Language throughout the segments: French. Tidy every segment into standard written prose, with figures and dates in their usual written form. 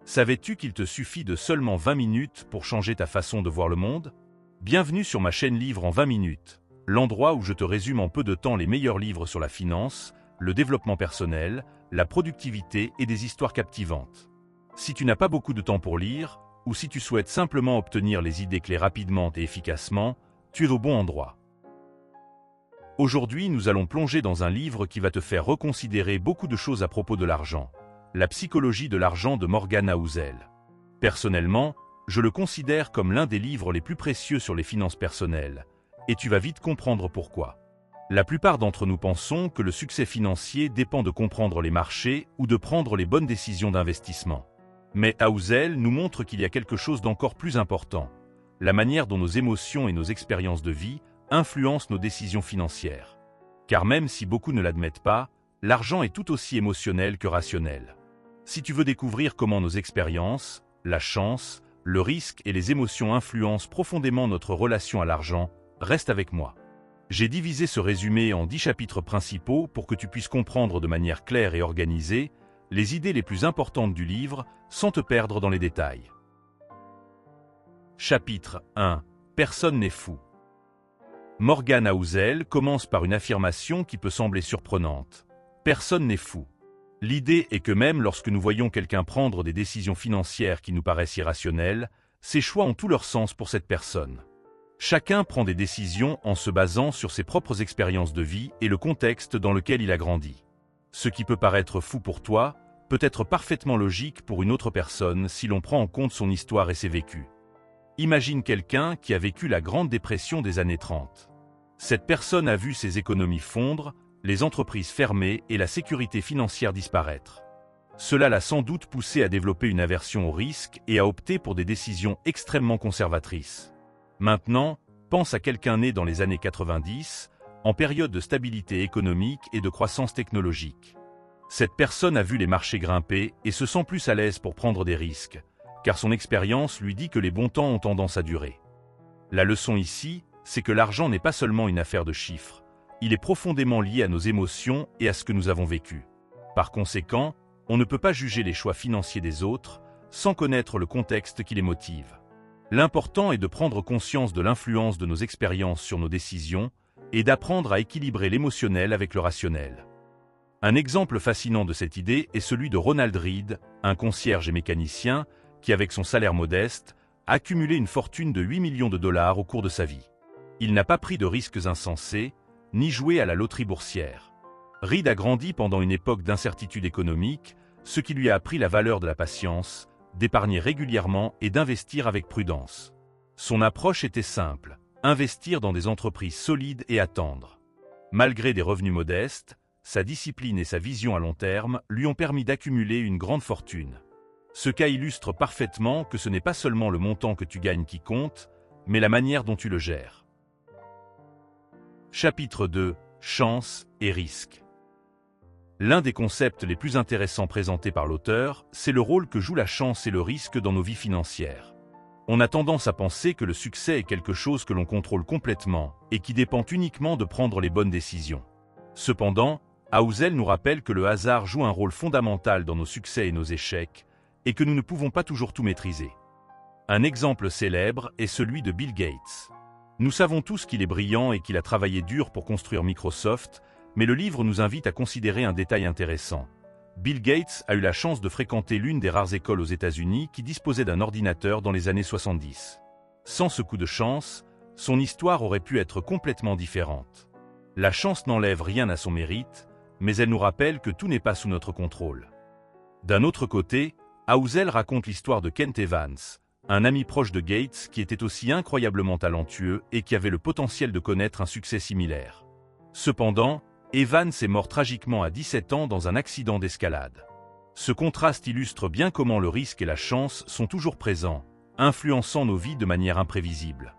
Savais-tu qu'il te suffit de seulement 20 minutes pour changer ta façon de voir le monde? Bienvenue sur ma chaîne Livre en 20 minutes, l'endroit où je te résume en peu de temps les meilleurs livres sur la finance, le développement personnel, la productivité et des histoires captivantes. Si tu n'as pas beaucoup de temps pour lire, ou si tu souhaites simplement obtenir les idées clés rapidement et efficacement, tu es au bon endroit. Aujourd'hui, nous allons plonger dans un livre qui va te faire reconsidérer beaucoup de choses à propos de l'argent. La psychologie de l'argent de Morgan Housel. Personnellement, je le considère comme l'un des livres les plus précieux sur les finances personnelles, et tu vas vite comprendre pourquoi. La plupart d'entre nous pensons que le succès financier dépend de comprendre les marchés ou de prendre les bonnes décisions d'investissement. Mais Housel nous montre qu'il y a quelque chose d'encore plus important, la manière dont nos émotions et nos expériences de vie influencent nos décisions financières. Car même si beaucoup ne l'admettent pas, l'argent est tout aussi émotionnel que rationnel. Si tu veux découvrir comment nos expériences, la chance, le risque et les émotions influencent profondément notre relation à l'argent, reste avec moi. J'ai divisé ce résumé en 10 chapitres principaux pour que tu puisses comprendre de manière claire et organisée les idées les plus importantes du livre sans te perdre dans les détails. Chapitre 1. Personne n'est fou. Morgan Housel commence par une affirmation qui peut sembler surprenante. Personne n'est fou. L'idée est que même lorsque nous voyons quelqu'un prendre des décisions financières qui nous paraissent irrationnelles, ces choix ont tout leur sens pour cette personne. Chacun prend des décisions en se basant sur ses propres expériences de vie et le contexte dans lequel il a grandi. Ce qui peut paraître fou pour toi peut être parfaitement logique pour une autre personne si l'on prend en compte son histoire et ses vécus. Imagine quelqu'un qui a vécu la Grande Dépression des années 30. Cette personne a vu ses économies fondre, les entreprises fermer et la sécurité financière disparaître. Cela l'a sans doute poussé à développer une aversion au risque et à opter pour des décisions extrêmement conservatrices. Maintenant, pense à quelqu'un né dans les années 90, en période de stabilité économique et de croissance technologique. Cette personne a vu les marchés grimper et se sent plus à l'aise pour prendre des risques, car son expérience lui dit que les bons temps ont tendance à durer. La leçon ici, c'est que l'argent n'est pas seulement une affaire de chiffres. Il est profondément lié à nos émotions et à ce que nous avons vécu. Par conséquent, on ne peut pas juger les choix financiers des autres sans connaître le contexte qui les motive. L'important est de prendre conscience de l'influence de nos expériences sur nos décisions et d'apprendre à équilibrer l'émotionnel avec le rationnel. Un exemple fascinant de cette idée est celui de Ronald Read, un concierge et mécanicien qui, avec son salaire modeste, a accumulé une fortune de 8 millions de dollars au cours de sa vie. Il n'a pas pris de risques insensés, ni joué à la loterie boursière. Read a grandi pendant une époque d'incertitude économique, ce qui lui a appris la valeur de la patience, d'épargner régulièrement et d'investir avec prudence. Son approche était simple, investir dans des entreprises solides et attendre. Malgré des revenus modestes, sa discipline et sa vision à long terme lui ont permis d'accumuler une grande fortune. Ce cas illustre parfaitement que ce n'est pas seulement le montant que tu gagnes qui compte, mais la manière dont tu le gères. Chapitre 2. Chance et risque. L'un des concepts les plus intéressants présentés par l'auteur, c'est le rôle que joue la chance et le risque dans nos vies financières. On a tendance à penser que le succès est quelque chose que l'on contrôle complètement et qui dépend uniquement de prendre les bonnes décisions. Cependant, Housel nous rappelle que le hasard joue un rôle fondamental dans nos succès et nos échecs et que nous ne pouvons pas toujours tout maîtriser. Un exemple célèbre est celui de Bill Gates. Nous savons tous qu'il est brillant et qu'il a travaillé dur pour construire Microsoft, mais le livre nous invite à considérer un détail intéressant. Bill Gates a eu la chance de fréquenter l'une des rares écoles aux États-Unis qui disposait d'un ordinateur dans les années 70. Sans ce coup de chance, son histoire aurait pu être complètement différente. La chance n'enlève rien à son mérite, mais elle nous rappelle que tout n'est pas sous notre contrôle. D'un autre côté, Housel raconte l'histoire de Kent Evans, un ami proche de Gates qui était aussi incroyablement talentueux et qui avait le potentiel de connaître un succès similaire. Cependant, Evans est mort tragiquement à 17 ans dans un accident d'escalade. Ce contraste illustre bien comment le risque et la chance sont toujours présents, influençant nos vies de manière imprévisible.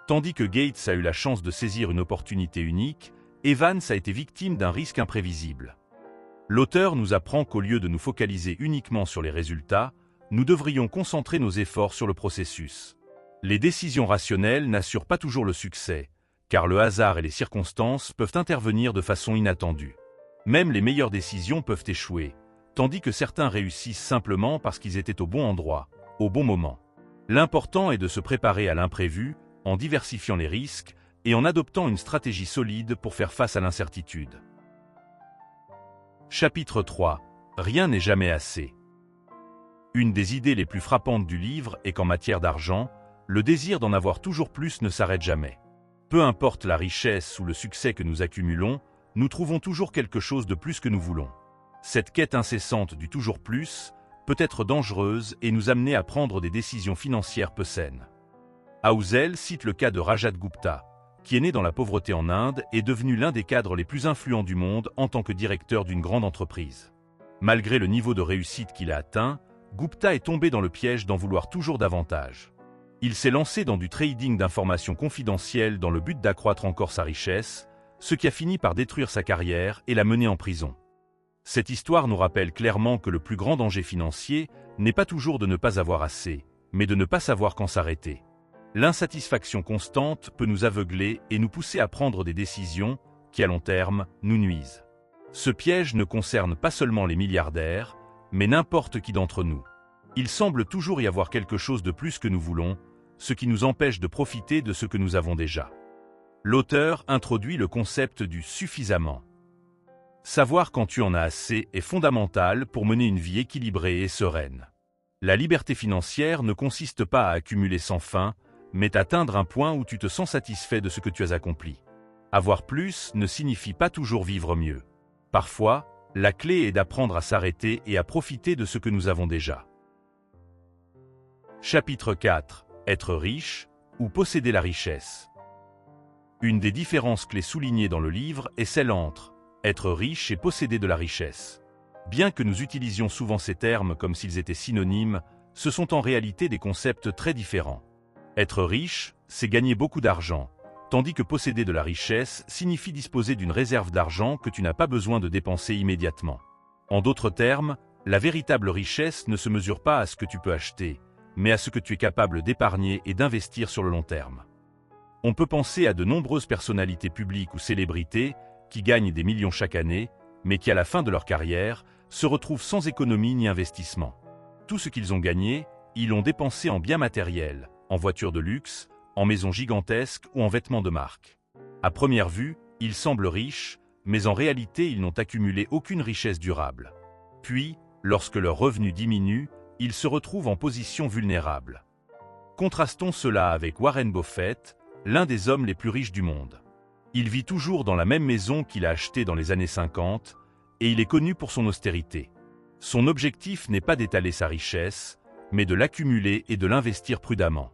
Tandis que Gates a eu la chance de saisir une opportunité unique, Evans a été victime d'un risque imprévisible. L'auteur nous apprend qu'au lieu de nous focaliser uniquement sur les résultats, nous devrions concentrer nos efforts sur le processus. Les décisions rationnelles n'assurent pas toujours le succès, car le hasard et les circonstances peuvent intervenir de façon inattendue. Même les meilleures décisions peuvent échouer, tandis que certains réussissent simplement parce qu'ils étaient au bon endroit, au bon moment. L'important est de se préparer à l'imprévu, en diversifiant les risques et en adoptant une stratégie solide pour faire face à l'incertitude. Chapitre 3. Rien n'est jamais assez. Une des idées les plus frappantes du livre est qu'en matière d'argent, le désir d'en avoir toujours plus ne s'arrête jamais. Peu importe la richesse ou le succès que nous accumulons, nous trouvons toujours quelque chose de plus que nous voulons. Cette quête incessante du toujours plus peut être dangereuse et nous amener à prendre des décisions financières peu saines. Housel cite le cas de Rajat Gupta, qui est né dans la pauvreté en Inde et devenu l'un des cadres les plus influents du monde en tant que directeur d'une grande entreprise. Malgré le niveau de réussite qu'il a atteint, Gupta est tombé dans le piège d'en vouloir toujours davantage. Il s'est lancé dans du trading d'informations confidentielles dans le but d'accroître encore sa richesse, ce qui a fini par détruire sa carrière et la mener en prison. Cette histoire nous rappelle clairement que le plus grand danger financier n'est pas toujours de ne pas avoir assez, mais de ne pas savoir quand s'arrêter. L'insatisfaction constante peut nous aveugler et nous pousser à prendre des décisions qui, à long terme, nous nuisent. Ce piège ne concerne pas seulement les milliardaires, mais n'importe qui d'entre nous. Il semble toujours y avoir quelque chose de plus que nous voulons, ce qui nous empêche de profiter de ce que nous avons déjà. L'auteur introduit le concept du « suffisamment ». Savoir quand tu en as assez est fondamental pour mener une vie équilibrée et sereine. La liberté financière ne consiste pas à accumuler sans fin, mais à atteindre un point où tu te sens satisfait de ce que tu as accompli. Avoir plus ne signifie pas toujours vivre mieux. Parfois, la clé est d'apprendre à s'arrêter et à profiter de ce que nous avons déjà. Chapitre 4. Être riche ou posséder la richesse. Une des différences clés soulignées dans le livre est celle entre être riche et posséder de la richesse. Bien que nous utilisions souvent ces termes comme s'ils étaient synonymes, ce sont en réalité des concepts très différents. Être riche, c'est gagner beaucoup d'argent, tandis que posséder de la richesse signifie disposer d'une réserve d'argent que tu n'as pas besoin de dépenser immédiatement. En d'autres termes, la véritable richesse ne se mesure pas à ce que tu peux acheter, mais à ce que tu es capable d'épargner et d'investir sur le long terme. On peut penser à de nombreuses personnalités publiques ou célébrités qui gagnent des millions chaque année, mais qui à la fin de leur carrière se retrouvent sans économie ni investissement. Tout ce qu'ils ont gagné, ils l'ont dépensé en biens matériels, en voitures de luxe, en maisons gigantesques ou en vêtements de marque. À première vue, ils semblent riches, mais en réalité ils n'ont accumulé aucune richesse durable. Puis, lorsque leurs revenus diminuent, ils se retrouvent en position vulnérable. Contrastons cela avec Warren Buffett, l'un des hommes les plus riches du monde. Il vit toujours dans la même maison qu'il a achetée dans les années 50, et il est connu pour son austérité. Son objectif n'est pas d'étaler sa richesse, mais de l'accumuler et de l'investir prudemment.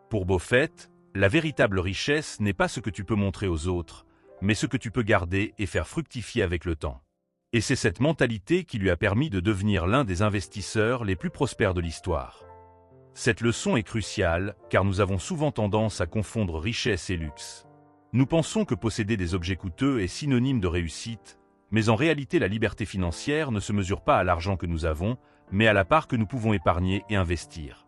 Pour Buffett, la véritable richesse n'est pas ce que tu peux montrer aux autres, mais ce que tu peux garder et faire fructifier avec le temps. Et c'est cette mentalité qui lui a permis de devenir l'un des investisseurs les plus prospères de l'histoire. Cette leçon est cruciale, car nous avons souvent tendance à confondre richesse et luxe. Nous pensons que posséder des objets coûteux est synonyme de réussite, mais en réalité la liberté financière ne se mesure pas à l'argent que nous avons, mais à la part que nous pouvons épargner et investir.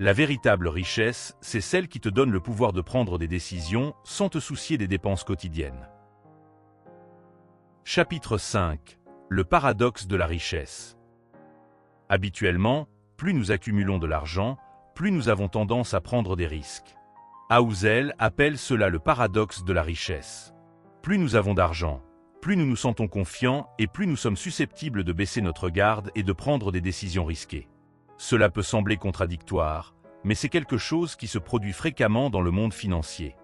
La véritable richesse, c'est celle qui te donne le pouvoir de prendre des décisions sans te soucier des dépenses quotidiennes. Chapitre 5. Le paradoxe de la richesse. Habituellement, plus nous accumulons de l'argent, plus nous avons tendance à prendre des risques. Housel appelle cela le paradoxe de la richesse. Plus nous avons d'argent, plus nous nous sentons confiants et plus nous sommes susceptibles de baisser notre garde et de prendre des décisions risquées. Cela peut sembler contradictoire, mais c'est quelque chose qui se produit fréquemment dans le monde financier.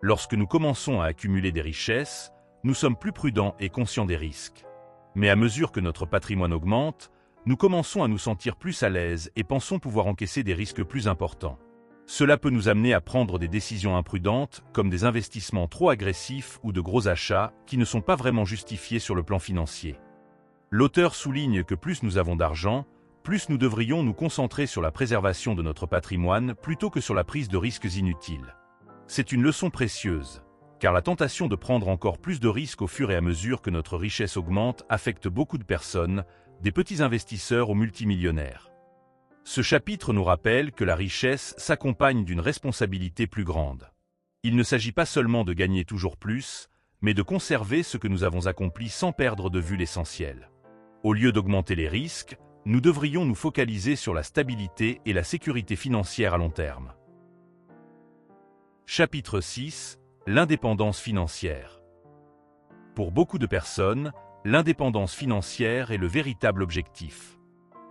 Lorsque nous commençons à accumuler des richesses, nous sommes plus prudents et conscients des risques. Mais à mesure que notre patrimoine augmente, nous commençons à nous sentir plus à l'aise et pensons pouvoir encaisser des risques plus importants. Cela peut nous amener à prendre des décisions imprudentes, comme des investissements trop agressifs ou de gros achats qui ne sont pas vraiment justifiés sur le plan financier. L'auteur souligne que plus nous avons d'argent, plus nous devrions nous concentrer sur la préservation de notre patrimoine plutôt que sur la prise de risques inutiles. C'est une leçon précieuse, car la tentation de prendre encore plus de risques au fur et à mesure que notre richesse augmente affecte beaucoup de personnes, des petits investisseurs aux multimillionnaires. Ce chapitre nous rappelle que la richesse s'accompagne d'une responsabilité plus grande. Il ne s'agit pas seulement de gagner toujours plus, mais de conserver ce que nous avons accompli sans perdre de vue l'essentiel. Au lieu d'augmenter les risques, nous devrions nous focaliser sur la stabilité et la sécurité financière à long terme. Chapitre 6. L'indépendance financière. Pour beaucoup de personnes, l'indépendance financière est le véritable objectif.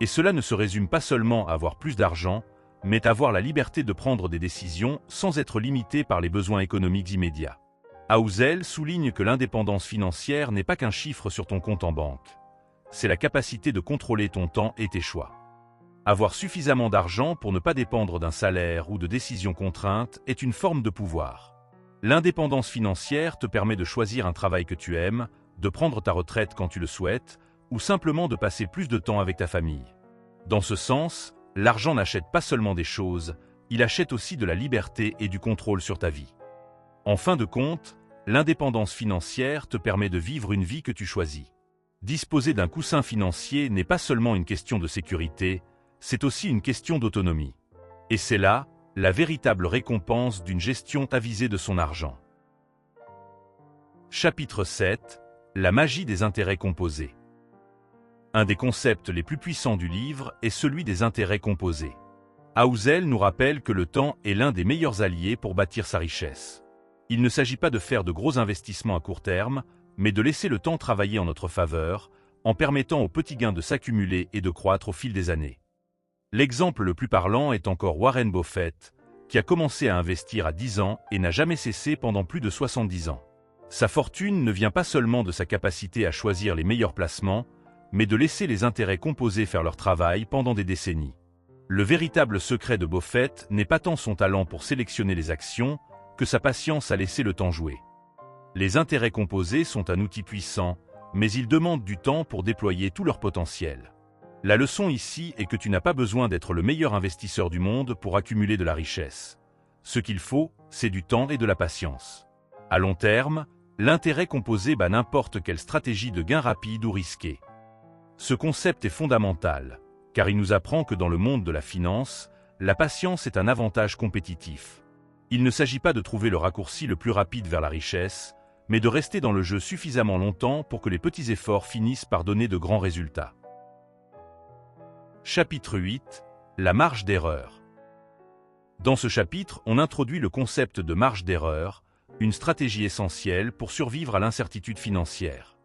Et cela ne se résume pas seulement à avoir plus d'argent, mais à avoir la liberté de prendre des décisions sans être limité par les besoins économiques immédiats. Housel souligne que l'indépendance financière n'est pas qu'un chiffre sur ton compte en banque. C'est la capacité de contrôler ton temps et tes choix. Avoir suffisamment d'argent pour ne pas dépendre d'un salaire ou de décisions contraintes est une forme de pouvoir. L'indépendance financière te permet de choisir un travail que tu aimes, de prendre ta retraite quand tu le souhaites, ou simplement de passer plus de temps avec ta famille. Dans ce sens, l'argent n'achète pas seulement des choses, il achète aussi de la liberté et du contrôle sur ta vie. En fin de compte, l'indépendance financière te permet de vivre une vie que tu choisis. Disposer d'un coussin financier n'est pas seulement une question de sécurité, c'est aussi une question d'autonomie. Et c'est là, la véritable récompense d'une gestion avisée de son argent. Chapitre 7. La magie des intérêts composés. Un des concepts les plus puissants du livre est celui des intérêts composés. Housel nous rappelle que le temps est l'un des meilleurs alliés pour bâtir sa richesse. Il ne s'agit pas de faire de gros investissements à court terme, mais de laisser le temps travailler en notre faveur, en permettant aux petits gains de s'accumuler et de croître au fil des années. L'exemple le plus parlant est encore Warren Buffett, qui a commencé à investir à 10 ans et n'a jamais cessé pendant plus de 70 ans. Sa fortune ne vient pas seulement de sa capacité à choisir les meilleurs placements, mais de laisser les intérêts composés faire leur travail pendant des décennies. Le véritable secret de Buffett n'est pas tant son talent pour sélectionner les actions, que sa patience à laisser le temps jouer. Les intérêts composés sont un outil puissant, mais ils demandent du temps pour déployer tout leur potentiel. La leçon ici est que tu n'as pas besoin d'être le meilleur investisseur du monde pour accumuler de la richesse. Ce qu'il faut, c'est du temps et de la patience. À long terme, l'intérêt composé bat n'importe quelle stratégie de gain rapide ou risquée. Ce concept est fondamental, car il nous apprend que dans le monde de la finance, la patience est un avantage compétitif. Il ne s'agit pas de trouver le raccourci le plus rapide vers la richesse, mais de rester dans le jeu suffisamment longtemps pour que les petits efforts finissent par donner de grands résultats. Chapitre 8. La marge d'erreur. Dans ce chapitre, on introduit le concept de marge d'erreur, une stratégie essentielle pour survivre à l'incertitude financière.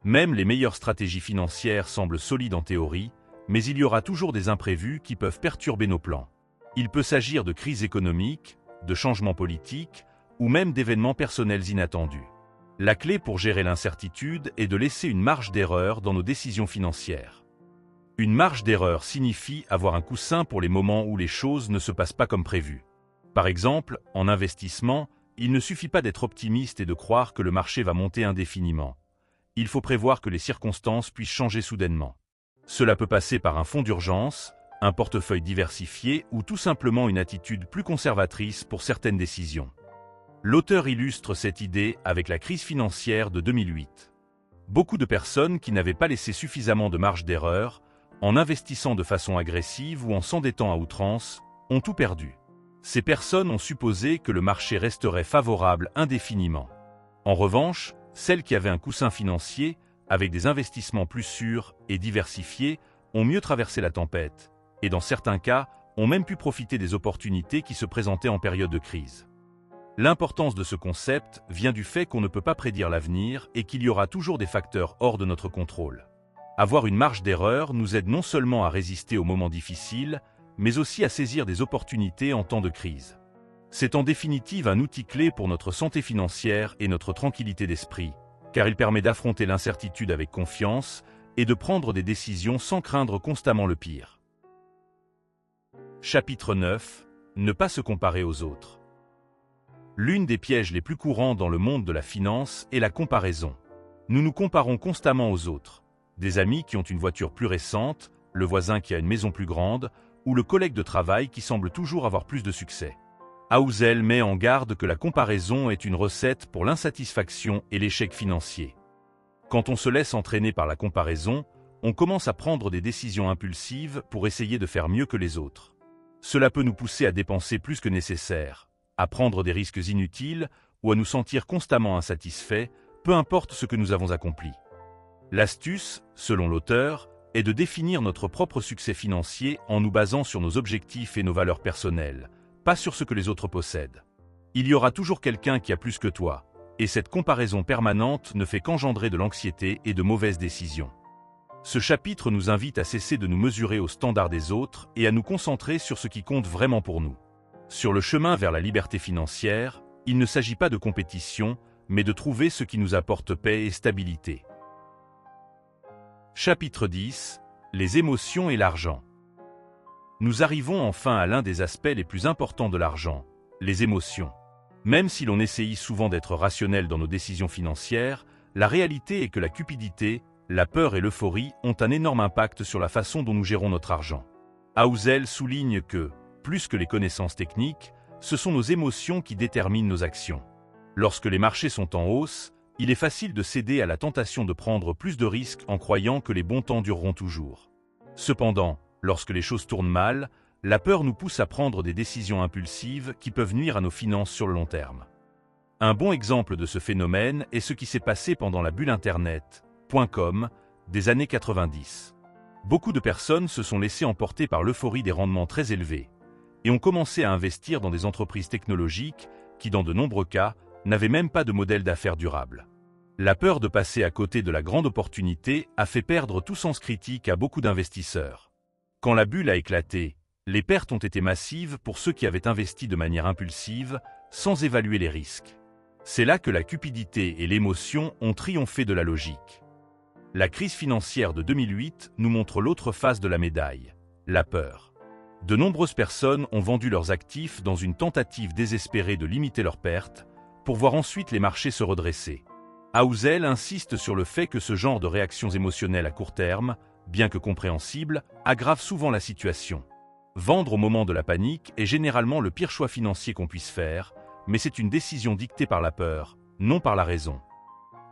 Même les meilleures stratégies financières semblent solides en théorie, mais il y aura toujours des imprévus qui peuvent perturber nos plans. Il peut s'agir de crises économiques, de changements politiques, ou même d'événements personnels inattendus. La clé pour gérer l'incertitude est de laisser une marge d'erreur dans nos décisions financières. Une marge d'erreur signifie avoir un coussin pour les moments où les choses ne se passent pas comme prévu. Par exemple, en investissement, il ne suffit pas d'être optimiste et de croire que le marché va monter indéfiniment. Il faut prévoir que les circonstances puissent changer soudainement. Cela peut passer par un fonds d'urgence, un portefeuille diversifié ou tout simplement une attitude plus conservatrice pour certaines décisions. L'auteur illustre cette idée avec la crise financière de 2008. Beaucoup de personnes qui n'avaient pas laissé suffisamment de marge d'erreur, en investissant de façon agressive ou en s'endettant à outrance, ont tout perdu. Ces personnes ont supposé que le marché resterait favorable indéfiniment. En revanche, celles qui avaient un coussin financier, avec des investissements plus sûrs et diversifiés, ont mieux traversé la tempête, et dans certains cas, ont même pu profiter des opportunités qui se présentaient en période de crise. L'importance de ce concept vient du fait qu'on ne peut pas prédire l'avenir et qu'il y aura toujours des facteurs hors de notre contrôle. Avoir une marge d'erreur nous aide non seulement à résister aux moments difficiles, mais aussi à saisir des opportunités en temps de crise. C'est en définitive un outil clé pour notre santé financière et notre tranquillité d'esprit, car il permet d'affronter l'incertitude avec confiance et de prendre des décisions sans craindre constamment le pire. Chapitre 9. Ne pas se comparer aux autres. L'une des pièges les plus courants dans le monde de la finance est la comparaison. Nous nous comparons constamment aux autres. Des amis qui ont une voiture plus récente, le voisin qui a une maison plus grande, ou le collègue de travail qui semble toujours avoir plus de succès. Housel met en garde que la comparaison est une recette pour l'insatisfaction et l'échec financier. Quand on se laisse entraîner par la comparaison, on commence à prendre des décisions impulsives pour essayer de faire mieux que les autres. Cela peut nous pousser à dépenser plus que nécessaire, à prendre des risques inutiles ou à nous sentir constamment insatisfaits, peu importe ce que nous avons accompli. L'astuce, selon l'auteur, est de définir notre propre succès financier en nous basant sur nos objectifs et nos valeurs personnelles, pas sur ce que les autres possèdent. Il y aura toujours quelqu'un qui a plus que toi, et cette comparaison permanente ne fait qu'engendrer de l'anxiété et de mauvaises décisions. Ce chapitre nous invite à cesser de nous mesurer aux standards des autres et à nous concentrer sur ce qui compte vraiment pour nous. Sur le chemin vers la liberté financière, il ne s'agit pas de compétition, mais de trouver ce qui nous apporte paix et stabilité. Chapitre 10. Les émotions et l'argent. Nous arrivons enfin à l'un des aspects les plus importants de l'argent, les émotions. Même si l'on essaye souvent d'être rationnel dans nos décisions financières, la réalité est que la cupidité, la peur et l'euphorie ont un énorme impact sur la façon dont nous gérons notre argent. Housel souligne que, plus que les connaissances techniques, ce sont nos émotions qui déterminent nos actions. Lorsque les marchés sont en hausse, il est facile de céder à la tentation de prendre plus de risques en croyant que les bons temps dureront toujours. Cependant, lorsque les choses tournent mal, la peur nous pousse à prendre des décisions impulsives qui peuvent nuire à nos finances sur le long terme. Un bon exemple de ce phénomène est ce qui s'est passé pendant la bulle Internet.com des années 90. Beaucoup de personnes se sont laissées emporter par l'euphorie des rendements très élevés et ont commencé à investir dans des entreprises technologiques qui, dans de nombreux cas, n'avaient même pas de modèle d'affaires durable. La peur de passer à côté de la grande opportunité a fait perdre tout sens critique à beaucoup d'investisseurs. Quand la bulle a éclaté, les pertes ont été massives pour ceux qui avaient investi de manière impulsive, sans évaluer les risques. C'est là que la cupidité et l'émotion ont triomphé de la logique. La crise financière de 2008 nous montre l'autre face de la médaille, la peur. De nombreuses personnes ont vendu leurs actifs dans une tentative désespérée de limiter leurs pertes, pour voir ensuite les marchés se redresser. Housel insiste sur le fait que ce genre de réactions émotionnelles à court terme, bien que compréhensibles, aggrave souvent la situation. Vendre au moment de la panique est généralement le pire choix financier qu'on puisse faire, mais c'est une décision dictée par la peur, non par la raison.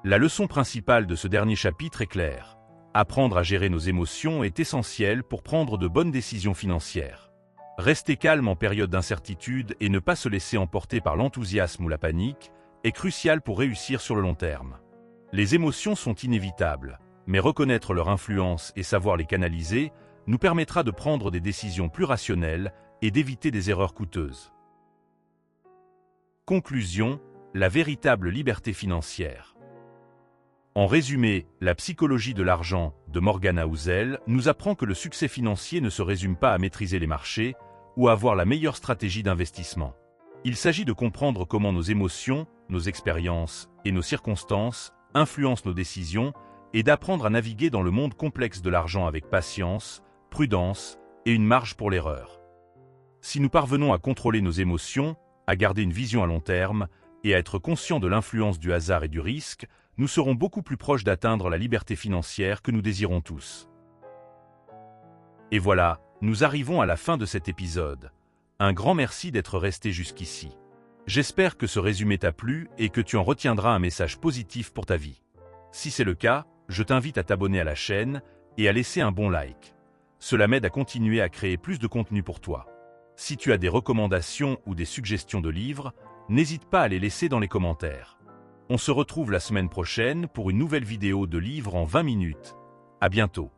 La leçon principale de ce dernier chapitre est claire. Apprendre à gérer nos émotions est essentiel pour prendre de bonnes décisions financières. Rester calme en période d'incertitude et ne pas se laisser emporter par l'enthousiasme ou la panique est crucial pour réussir sur le long terme. Les émotions sont inévitables, mais reconnaître leur influence et savoir les canaliser nous permettra de prendre des décisions plus rationnelles et d'éviter des erreurs coûteuses. Conclusion, la véritable liberté financière. En résumé, la psychologie de l'argent de Morgan Housel nous apprend que le succès financier ne se résume pas à maîtriser les marchés ou à avoir la meilleure stratégie d'investissement. Il s'agit de comprendre comment nos émotions, nos expériences et nos circonstances influencent nos décisions et d'apprendre à naviguer dans le monde complexe de l'argent avec patience, prudence et une marge pour l'erreur. Si nous parvenons à contrôler nos émotions, à garder une vision à long terme et à être conscients de l'influence du hasard et du risque, nous serons beaucoup plus proches d'atteindre la liberté financière que nous désirons tous. Et voilà, nous arrivons à la fin de cet épisode. Un grand merci d'être resté jusqu'ici. J'espère que ce résumé t'a plu et que tu en retiendras un message positif pour ta vie. Si c'est le cas, je t'invite à t'abonner à la chaîne et à laisser un bon like. Cela m'aide à continuer à créer plus de contenu pour toi. Si tu as des recommandations ou des suggestions de livres, n'hésite pas à les laisser dans les commentaires. On se retrouve la semaine prochaine pour une nouvelle vidéo de livres en 20 minutes. À bientôt.